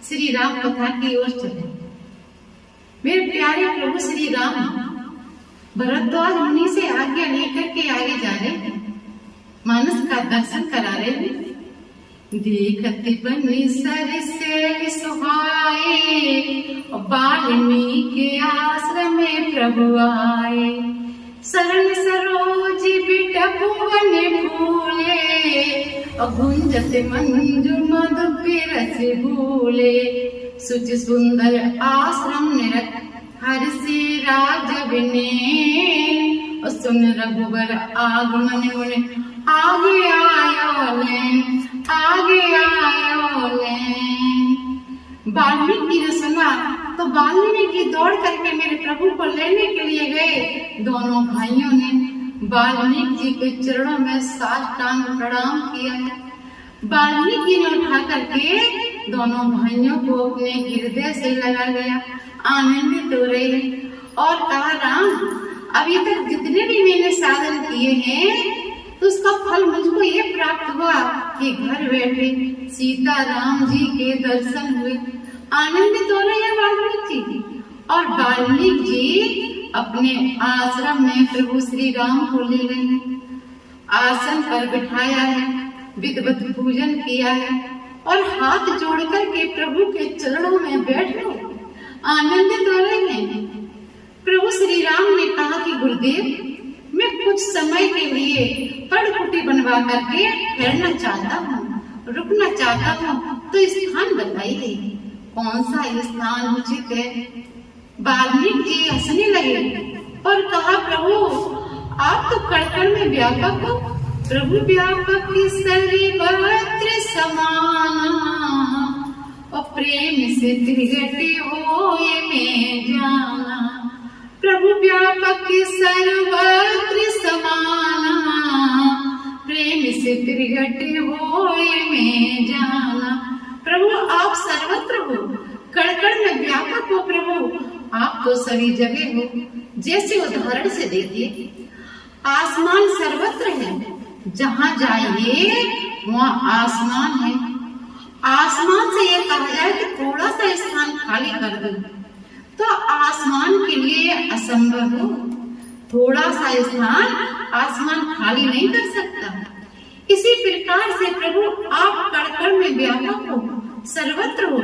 श्री राम कथा की ओर चले। मेरे प्यारे प्रभु श्री राम भरद्वाज मुनि से आज्ञा लेकर के आगे जा रहे हैं, मानस का दर्शन करा रहे हैं। देखत बनी सरसेल सुहाए, वाल्मीकि आश्रम में प्रभु आए। शरण सरोज बिटप वन फूले, गुंजत मंजु मधु रस भूले। सुच सुंदर आश्रम निरत हर से राजव ने, सुन रघुबर आगमन मुनि आगे आयो लें, आगे आयो लें। वाल्मीकि ने सुना तो वाल्मीकि दौड़ करके मेरे प्रभु को लेने के लिए गए। दोनों भाइयों ने वाल्मीकि जी के चरणों में साष्टांग प्रणाम किया है। वाल्मीकि ने उठा करके दोनों भाइयों को अपने हृदय से लगा लिया, आनंदित हो रहे हैं और कहा, राम अभी तक जितने भी मैंने साधन किए हैं तो उसका फल मुझको ये प्राप्त हुआ कि घर बैठे सीता राम जी के दर्शन हुए। आनंदित हो रहे हैं वाल्मीकि जी। और वाल्मीकि जी अपने आश्रम में प्रभु श्री राम को ले गए हैं, आसन पर बिठाया है, विधिवत पूजन किया है और हाथ जोड़कर के प्रभु के चरणों में बैठ गए, आनंदित हो रहे हैं। प्रभु श्री राम ने कहा कि गुरुदेव मैं कुछ समय के लिए पर्णकुटी बनवा करके ठहरना चाहता हूँ, रुकना चाहता हूँ, तो स्थान बताइए कौन सा स्थान उचित है। वाल्मीकि जी हंसने लगे और कहा, प्रभु आप तो कण में व्यापक हो, प्रभु व्यापक सर्वत्र समाना, और प्रेम से त्रिगति होए में जाना। प्रभु व्यापक सर्वत्र समाना, प्रेम से त्रिगति होए में जाना। प्रभु आप सर्वत्र हो, कण कण में व्यापक हो। प्रभु आप तो सभी जगह हो। जैसे उदाहरण से देखिए, आसमान सर्वत्र है, जहाँ जाइए वहाँ आसमान है। आसमान से यह कहा जाए कि थोड़ा सा स्थान खाली कर दो तो आसमान के लिए असंभव हो, थोड़ा सा स्थान आसमान खाली नहीं कर सकता। इसी प्रकार से प्रभु आप कण कण में व्यापक हो, सर्वत्र हो।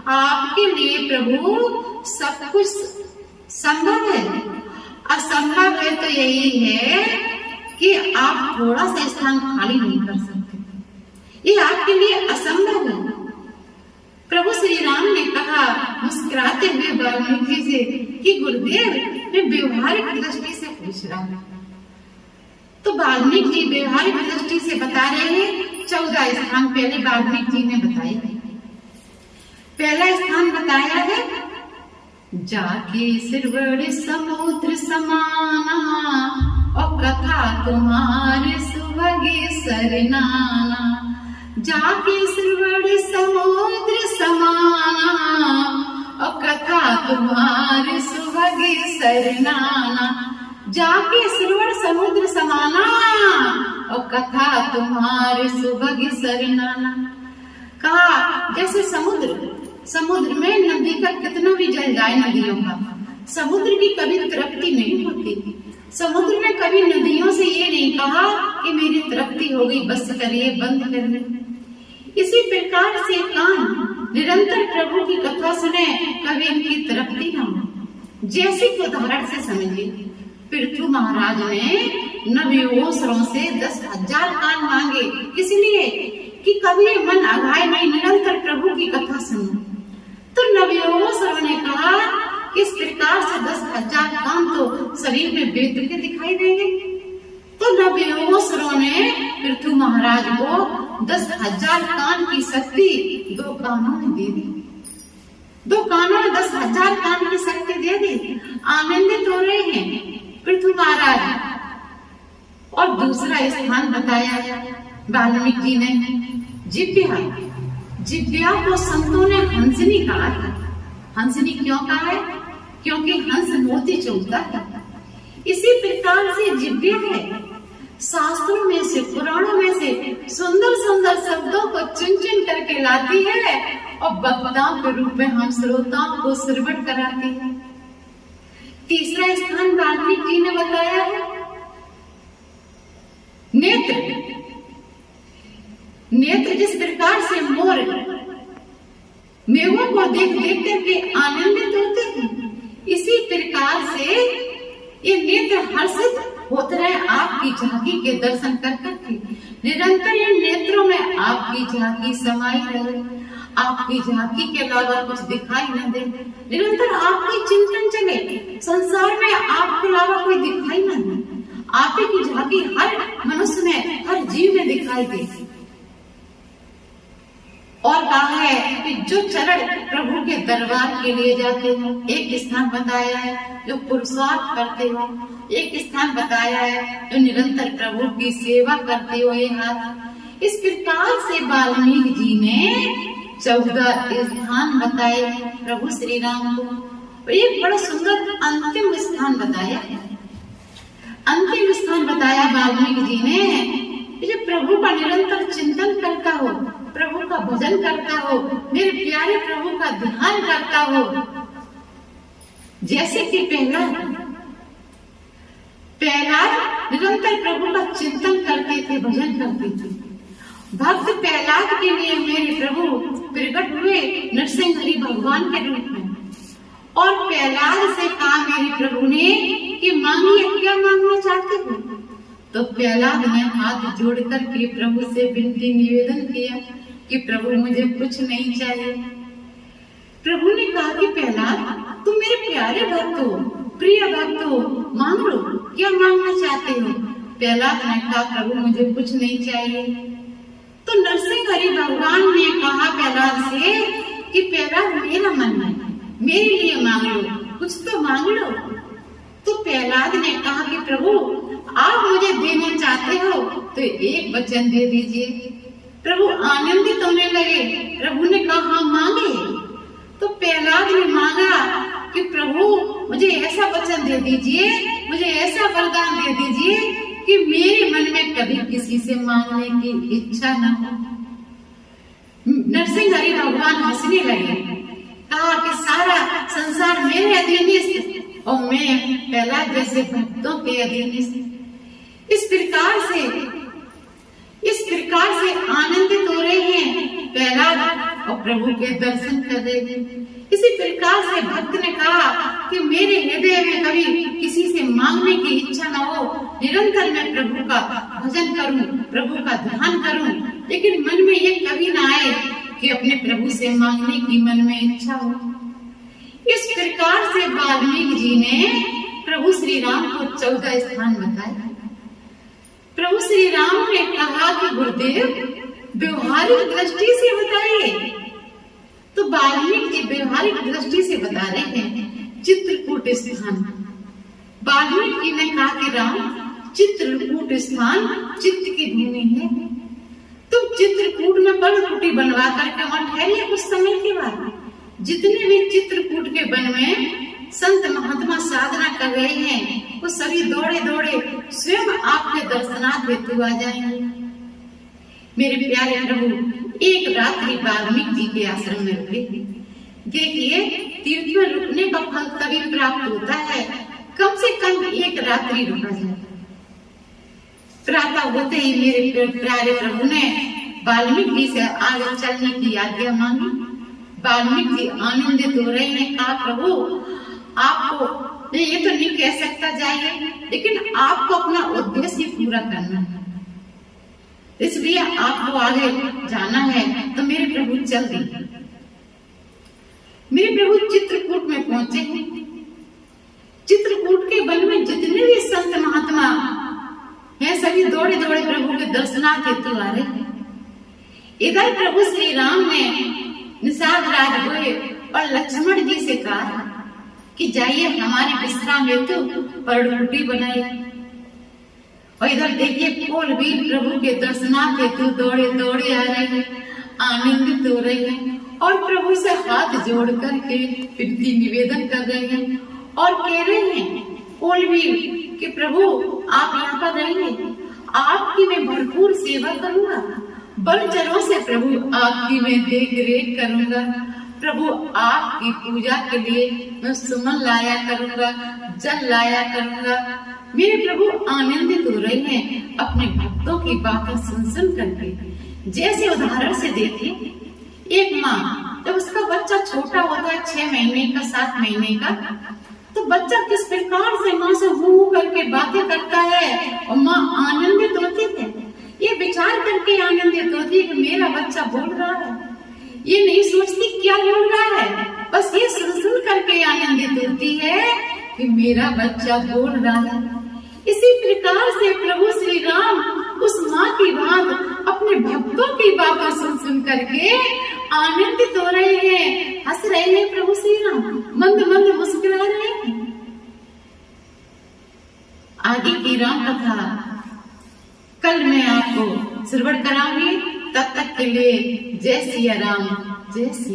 आपके लिए प्रभु सब कुछ संभव है। असंभव है तो यही है कि आप थोड़ा सा स्थान खाली नहीं कर सकते, ये आपके लिए असंभव है। प्रभु श्री राम ने कहा मुस्कुराते हुए वाल्मीकि से कि गुरुदेव मैं व्यवहारिक दृष्टि से पूछ रहा हूँ। तो वाल्मीकि जी व्यवहारिक दृष्टि से बता रहे हैं। 14 स्थान पहले वाल्मीकि जी ने बताए। पहला स्थान बताया है, जाके सिरवड़ समुद्र समाना, और कथा तुम्हारे सुभगे सरनाना। जाके सिरवड़ समुद्र समाना, और कथा तुम्हारे सुभगे सरनाना। जाके सिरवड़ समुद्र समाना, और कथा तुम्हारे सुभगे सरनाना। कहा जैसे समुद्र में नदी का कितना भी जल जाए, नदियों का, समुद्र की कभी तृप्ति नहीं होती। समुद्र ने कभी नदियों से ये नहीं कहा कि मेरी तृप्ति हो गई, बस करिए, बंद करिए। इसी प्रकार से कान निरंतर प्रभु की कथा सुने, कभी इनकी तृप्ति न हो। जैसे उदाहरण से समझिए, पृथु महाराज ने नवयोसरों से 10,000 कान मांगे, इसलिए कि कभी मन अघाए नहीं, निरंतर प्रभु की कथा सुनो। तो नवयोसरों ने कहा किस प्रकार से 10,000 कान तो शरीर में वेद के दिखाई देंगे। तो नवयोसरों ने पृथु महाराज को 10,000 कान की शक्ति 2 कानों में दे दी। 2 कानों में 10,000 कान की शक्ति दे दी। आनंदित हो रहे हैं पृथु महाराज। और दूसरा स्थान बताया वाल्मीकि जी ने, जिव्या। जिव्या को संतों ने हंसनी कहा है। हंसनी क्यों कहा है? क्योंकि हंस मोती चुगता है। इसी प्रकार से जिव्या है, शास्त्रों में से, पुराणों में से सुंदर सुंदर शब्दों को चुन चुन करके लाती है और वक्ताओं के रूप में हम श्रोताओं को श्रवण कराते हैं। तीसरा स्थान वाल्मीकि जी ने बताया है नेत्र। नेत्र जिस प्रकार से मोर मेवों को देख देख करके आनंदित होते हैं, इसी प्रकार से ये नेत्र हर्षित होते रहे आपकी झांकी के दर्शन कर करके। निरंतर इन नेत्रों में आपकी झांकी समाई रहे, आपकी झांकी के अलावा कुछ दिखाई न दे। निरंतर आपकी चिंतन चले, संसार में आपके अलावा कोई दिखाई न दे। आपकी झांकी हर मनुष्य में, हर जीव में दिखाई दे। और कहा है कि जो चरण प्रभु के दरबार के लिए जाते हो, एक स्थान बताया है जो पुरुषार्थ करते हो, एक स्थान बताया है जो निरंतर प्रभु की सेवा करते हो ये हाथ। इस प्रकार से वाल्मीकि जी ने 14 स्थान बताए प्रभु श्री राम को। और एक बड़ा सुंदर अंतिम स्थान बताया है। अंतिम स्थान बताया वाल्मीकि जी ने, जो प्रभु का निरंतर चिंतन करता हो, प्रभु का भजन करता हो, मेरे प्यारे प्रभु का ध्यान करता हो। जैसे कि प्रहलाद निरंतर प्रभु का चिंतन करते थे, भजन करते थे। भक्त प्रहलाद के लिए मेरे प्रभु प्रकट हुए नरसिंह हरि भगवान के रूप में। और प्रहलाद से कहा मेरे प्रभु ने कि मांगिए, क्या मांगना चाहते हो? तो प्रहलाद ने हाथ जोड़कर के प्रभु से विनती निवेदन किया कि प्रभु मुझे कुछ नहीं चाहिए। प्रभु ने कहा कि प्रहलाद तुम मेरे प्यारे भक्त हो, प्रिय भक्त हो, मांग लो, क्या मांगना चाहते हो? प्रहलाद ने कहा प्रभु मुझे कुछ नहीं चाहिए। तो नरसिंह हरि भगवान ने कहा प्रहलाद से कि प्रहलाद मेरा मन है, मेरे लिए मांग लो, कुछ तो मांग लो। तो प्रहलाद ने कहा कि प्रभु आप मुझे देना चाहते हो तो एक वचन दे दीजिए। प्रभु आनंदित होने लगे। प्रभु ने कहा हाँ मांगे। तो प्रहलाद ने मांगा कि प्रभु मुझे ऐसा वचन दे दीजिए, मुझे ऐसा वरदान दे दीजिए कि मेरे मन में कभी किसी से मांगने की इच्छा न हो। नरसिंह हरि भगवान हंसने लगे, कहा कि सारा संसार मेरे अधीनस्थ और मैं प्रहलाद जैसे भक्तों के अधीनस्थ। इस प्रकार से आनंदित हो रहे हैं प्रहलाद और प्रभु के दर्शन कर रहे हैं। इसी प्रकार से भक्त ने कहा कि मेरे हृदय में कभी किसी से मांगने की इच्छा न हो, निरंतर मैं प्रभु का भजन करूं, प्रभु का ध्यान करूं, लेकिन मन में ये कभी ना आए कि अपने प्रभु से मांगने की मन में इच्छा हो। इस प्रकार से वाल्मीकि जी ने प्रभु श्री राम को 14 स्थान बताए। प्रभु श्री राम ने कहा कि गुरुदेव व्यवहारिक दृष्टि से बताइए। तो वाल्मीकि जी व्यवहारिक दृष्टि से बता रहे हैं चित्रकूट स्थान। वाल्मीकि ने कहा कि राम चित्रकूट स्थान चित्त की भूमि है। तुम चित्रकूट में बड़ कुटी बनवा करके वहां ठहरिए। कुछ समय के बाद जितने भी चित्रकूट के वन में संत महात्मा साधना कर रहे हैं, वो सभी दौड़े दौड़े स्वयं आपके दर्शनार्थ हेतु आ जाएंगे। मेरे प्यारे प्रभु एक रात्रि वाल्मीकि जी के आश्रम में रुके। देखिए तीर्थ में रुकने का फल तभी प्राप्त होता है कम से कम एक रात्रि रुका जाए। प्रातः होते ही मेरे प्यारे प्रभु ने वाल्मीकि जी से आगे चलने की आज्ञा मांगी। वाल्मीकि जी आनंदित हो रहे हैं, कहा प्रभु आपको ये तो नहीं कह सकता जाइए, लेकिन आपको अपना उद्देश्य पूरा करना है, इसलिए आपको आगे जाना है। तो मेरे प्रभु चल दिए। मेरे प्रभु चित्रकूट में पहुंचे। चित्रकूट के वन में जितने भी संत महात्मा हैं सभी दौड़े दौड़े प्रभु के दर्शनार्थ हेतु आ रहे हैं। इधर प्रभु श्री राम ने निषाद राज हुए और लक्ष्मण जी से कहा कि जाइए हमारे विश्राम हेतु पर्णकुटी बनाई। और इधर देखिए कोलवीर प्रभु के दर्शनार्थ हेतु दौड़े दौड़े आ रहे हैं, आनंदित हो रहे हैं और प्रभु से हाथ जोड़ करके विनती निवेदन कर रहे हैं और कह रहे हैं कोलवीर कि प्रभु आप यहाँ पर रहिए, आपकी मैं भरपूर सेवा करूंगा, बनचरों से प्रभु आपकी मैं देख रेख करूंगा। प्रभु आपकी पूजा के लिए मैं सुमन लाया करूंगा, जल लाया करूंगा। मेरे प्रभु आनंदित हो रहे हैं अपने भक्तों की बातें सुन करके। जैसे उदाहरण से देखें, एक माँ जब उसका बच्चा छोटा होता है 6 महीने का, 7 महीने का, तो बच्चा किस प्रकार से माँ से हूँ करके बातें करता है और माँ आनंदित होती है। ये विचार करके आनंदित होती है कि मेरा बच्चा बोल रहा है। ये नहीं सोचती क्या बोल रहा है, बस ये सुन करके आनंदित होती है कि मेरा बच्चा बोल रहा है। इसी प्रकार से प्रभु श्री राम उस माँ की बात, अपने भक्तों की बातें सुन करके आनंदित हो रहे हैं, हंस रहे हैं। प्रभु श्री राम मंद मंद मुस्कुरा रहे हैं। आगे की राम कथा कल मैं आपको श्रवण कराऊंगी। तब तक के लिए जय सिया राम, जय सिया।